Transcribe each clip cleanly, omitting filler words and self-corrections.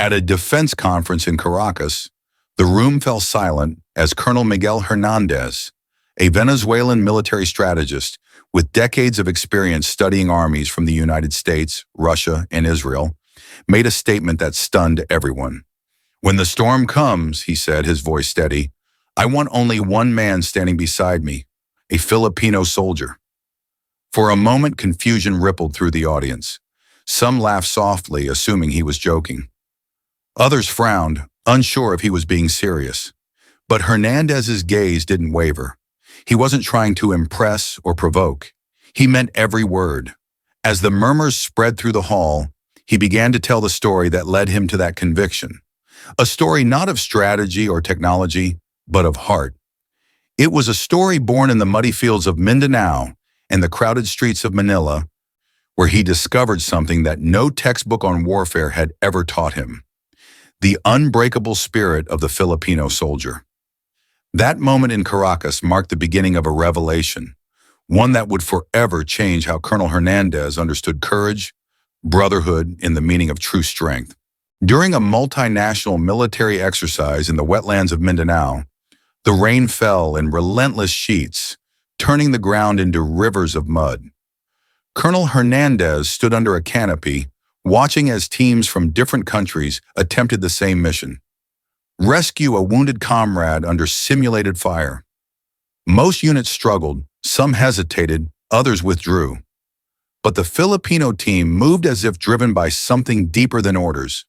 At a defense conference in Caracas, the room fell silent as Colonel Miguel Hernandez, a Venezuelan military strategist with decades of experience studying armies from the United States, Russia, and Israel, made a statement that stunned everyone. "When the storm comes," he said, his voice steady, "I want only one man standing beside me, a Filipino soldier." For a moment, confusion rippled through the audience. Some laughed softly, assuming he was joking. Others frowned, unsure if he was being serious. But Hernandez's gaze didn't waver. He wasn't trying to impress or provoke. He meant every word. As the murmurs spread through the hall, he began to tell the story that led him to that conviction. A story not of strategy or technology, but of heart. It was a story born in the muddy fields of Mindanao and the crowded streets of Manila, where he discovered something that no textbook on warfare had ever taught him: the unbreakable spirit of the Filipino soldier. That moment in Caracas marked the beginning of a revelation, one that would forever change how Colonel Hernandez understood courage, brotherhood, and the meaning of true strength. During a multinational military exercise in the wetlands of Mindanao, the rain fell in relentless sheets, turning the ground into rivers of mud. Colonel Hernandez stood under a canopy, watching as teams from different countries attempted the same mission: rescue a wounded comrade under simulated fire. Most units struggled, some hesitated, others withdrew. But the Filipino team moved as if driven by something deeper than orders.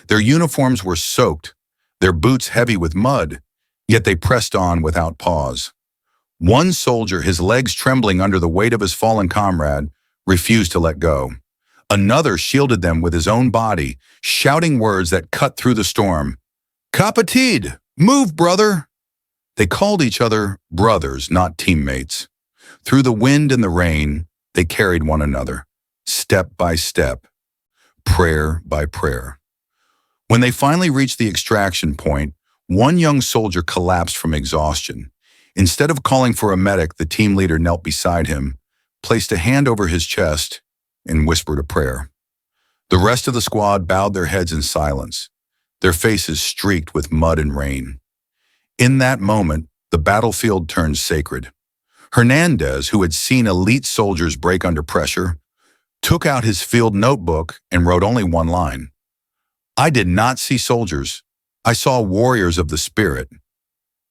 Their uniforms were soaked, their boots heavy with mud, yet they pressed on without pause. One soldier, his legs trembling under the weight of his fallen comrade, refused to let go. Another shielded them with his own body, shouting words that cut through the storm. "Kapatid! Move, brother!" They called each other brothers, not teammates. Through the wind and the rain, they carried one another, step by step, prayer by prayer. When they finally reached the extraction point, one young soldier collapsed from exhaustion. Instead of calling for a medic, the team leader knelt beside him, placed a hand over his chest, and whispered a prayer. The rest of the squad bowed their heads in silence, their faces streaked with mud and rain. In that moment, the battlefield turned sacred. Hernandez, who had seen elite soldiers break under pressure, took out his field notebook and wrote only one line: "I did not see soldiers. I saw warriors of the spirit."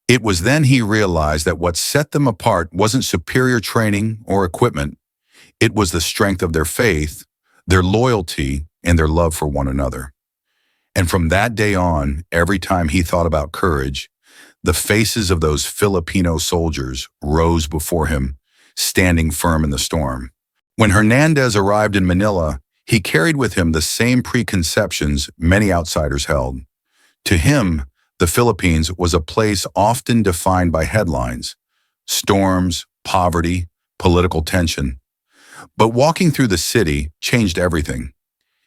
It was then he realized that what set them apart wasn't superior training or equipment. It was the strength of their faith, their loyalty, and their love for one another. And from that day on, every time he thought about courage, the faces of those Filipino soldiers rose before him, standing firm in the storm. When Hernandez arrived in Manila, he carried with him the same preconceptions many outsiders held. To him, the Philippines was a place often defined by headlines: storms, poverty, political tension. But walking through the city changed everything.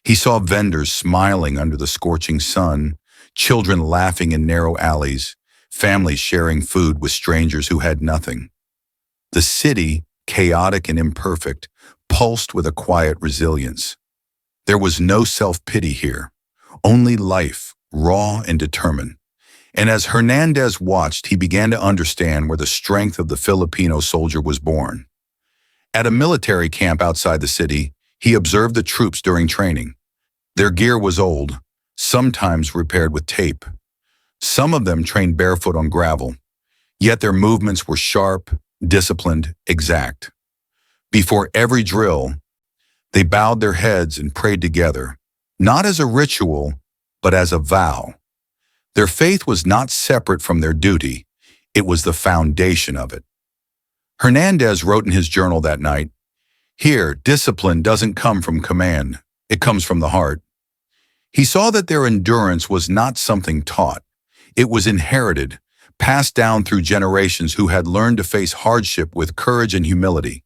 He saw vendors smiling under the scorching sun, children laughing in narrow alleys, families sharing food with strangers who had nothing. The city, chaotic and imperfect, pulsed with a quiet resilience. There was no self-pity here, only life, raw and determined. And as Hernandez watched, he began to understand where the strength of the Filipino soldier was born. At a military camp outside the city, he observed the troops during training. Their gear was old, sometimes repaired with tape. Some of them trained barefoot on gravel, yet their movements were sharp, disciplined, exact. Before every drill, they bowed their heads and prayed together, not as a ritual, but as a vow. Their faith was not separate from their duty, it was the foundation of it. Hernandez wrote in his journal that night, "Here, discipline doesn't come from command, it comes from the heart." He saw that their endurance was not something taught. It was inherited, passed down through generations who had learned to face hardship with courage and humility.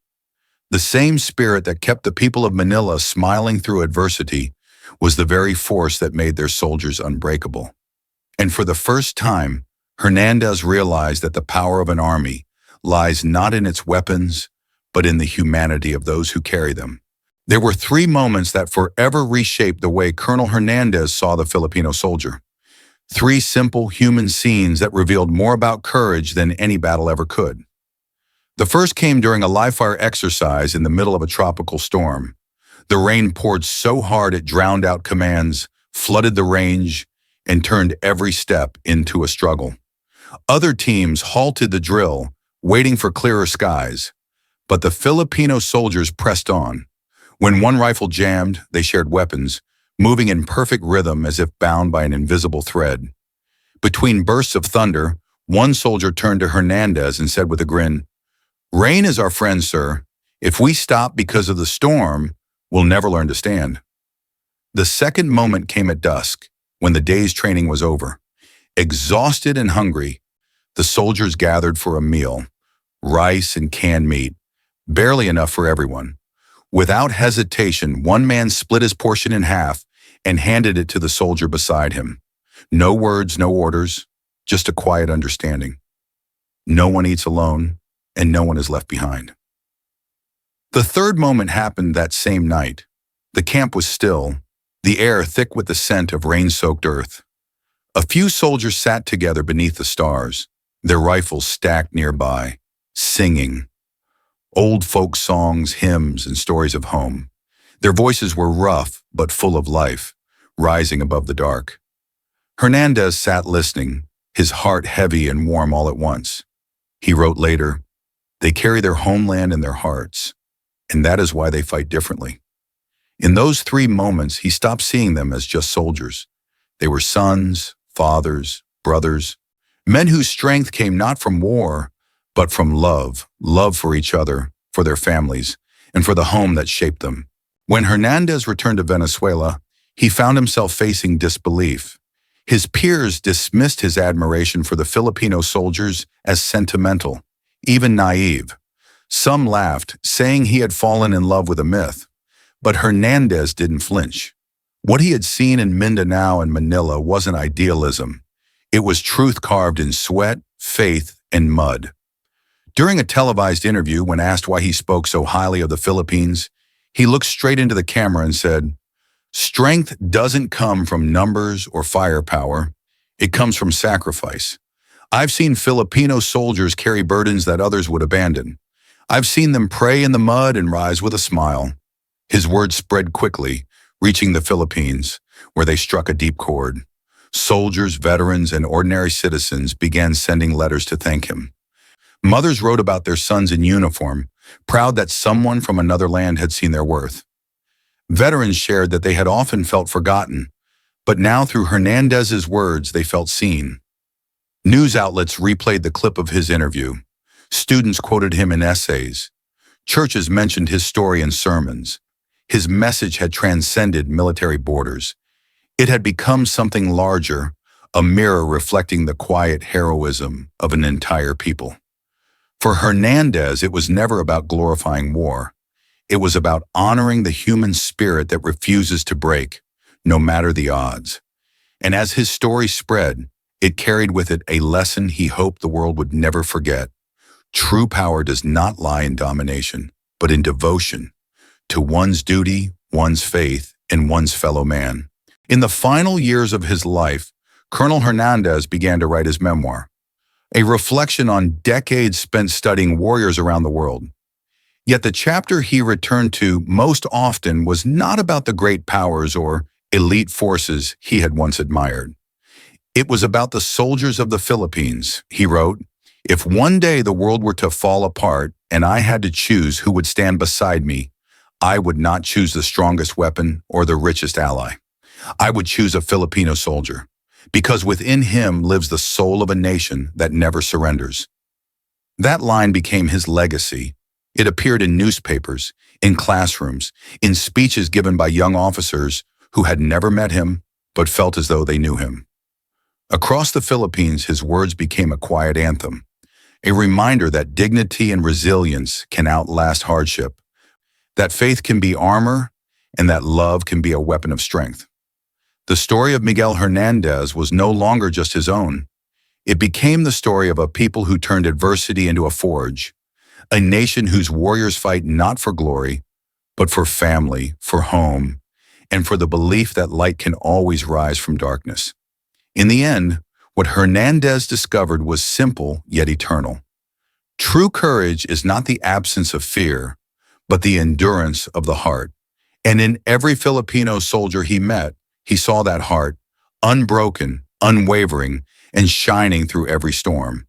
The same spirit that kept the people of Manila smiling through adversity was the very force that made their soldiers unbreakable. And for the first time, Hernandez realized that the power of an army lies not in its weapons, but in the humanity of those who carry them. There were three moments that forever reshaped the way Colonel Hernandez saw the Filipino soldier. Three simple human scenes that revealed more about courage than any battle ever could. The first came during a live-fire exercise in the middle of a tropical storm. The rain poured so hard it drowned out commands, flooded the range, and turned every step into a struggle. Other teams halted the drill, waiting for clearer skies. But the Filipino soldiers pressed on. When one rifle jammed, they shared weapons, moving in perfect rhythm as if bound by an invisible thread. Between bursts of thunder, one soldier turned to Hernandez and said with a grin, "Rain is our friend, sir. If we stop because of the storm, we'll never learn to stand." The second moment came at dusk, when the day's training was over. Exhausted and hungry, the soldiers gathered for a meal, rice and canned meat, barely enough for everyone. Without hesitation, one man split his portion in half and handed it to the soldier beside him. No words, no orders, just a quiet understanding. No one eats alone, and no one is left behind. The third moment happened that same night. The camp was still, the air thick with the scent of rain-soaked earth. A few soldiers sat together beneath the stars, their rifles stacked nearby, singing. Old folk songs, hymns, and stories of home. Their voices were rough but full of life, rising above the dark. Hernandez sat listening, his heart heavy and warm all at once. He wrote later, "They carry their homeland in their hearts, and that is why they fight differently." In those 3 moments, he stopped seeing them as just soldiers. They were sons, fathers, brothers, men whose strength came not from war, but from love for each other, for their families, and for the home that shaped them. When Hernandez returned to Venezuela, he found himself facing disbelief. His peers dismissed his admiration for the Filipino soldiers as sentimental, even naive. Some laughed, saying he had fallen in love with a myth. But Hernandez didn't flinch. What he had seen in Mindanao and Manila wasn't idealism. It was truth carved in sweat, faith, and mud. During a televised interview, when asked why he spoke so highly of the Philippines, he looked straight into the camera and said, "Strength doesn't come from numbers or firepower. It comes from sacrifice. I've seen Filipino soldiers carry burdens that others would abandon. I've seen them pray in the mud and rise with a smile." His words spread quickly, reaching the Philippines, where they struck a deep chord. Soldiers, veterans, and ordinary citizens began sending letters to thank him. Mothers wrote about their sons in uniform, proud that someone from another land had seen their worth. Veterans shared that they had often felt forgotten, but now through Hernandez's words they felt seen. News outlets replayed the clip of his interview. Students quoted him in essays. Churches mentioned his story in sermons. His message had transcended military borders. It had become something larger, a mirror reflecting the quiet heroism of an entire people. For Hernandez, it was never about glorifying war. It was about honoring the human spirit that refuses to break, no matter the odds. And as his story spread, it carried with it a lesson he hoped the world would never forget. True power does not lie in domination, but in devotion to one's duty, one's faith, and one's fellow man. In the final years of his life, Colonel Hernandez began to write his memoir, a reflection on decades spent studying warriors around the world. Yet the chapter he returned to most often was not about the great powers or elite forces he had once admired. It was about the soldiers of the Philippines. He wrote, "If one day the world were to fall apart and I had to choose who would stand beside me, I would not choose the strongest weapon or the richest ally. I would choose a Filipino soldier, because within him lives the soul of a nation that never surrenders." That line became his legacy. It appeared in newspapers, in classrooms, in speeches given by young officers who had never met him but felt as though they knew him. Across the Philippines, his words became a quiet anthem, a reminder that dignity and resilience can outlast hardship, that faith can be armor, and that love can be a weapon of strength. The story of Miguel Hernandez was no longer just his own. It became the story of a people who turned adversity into a forge, a nation whose warriors fight not for glory, but for family, for home, and for the belief that light can always rise from darkness. In the end, what Hernandez discovered was simple yet eternal. True courage is not the absence of fear, but the endurance of the heart. And in every Filipino soldier he met, he saw that heart, unbroken, unwavering, and shining through every storm.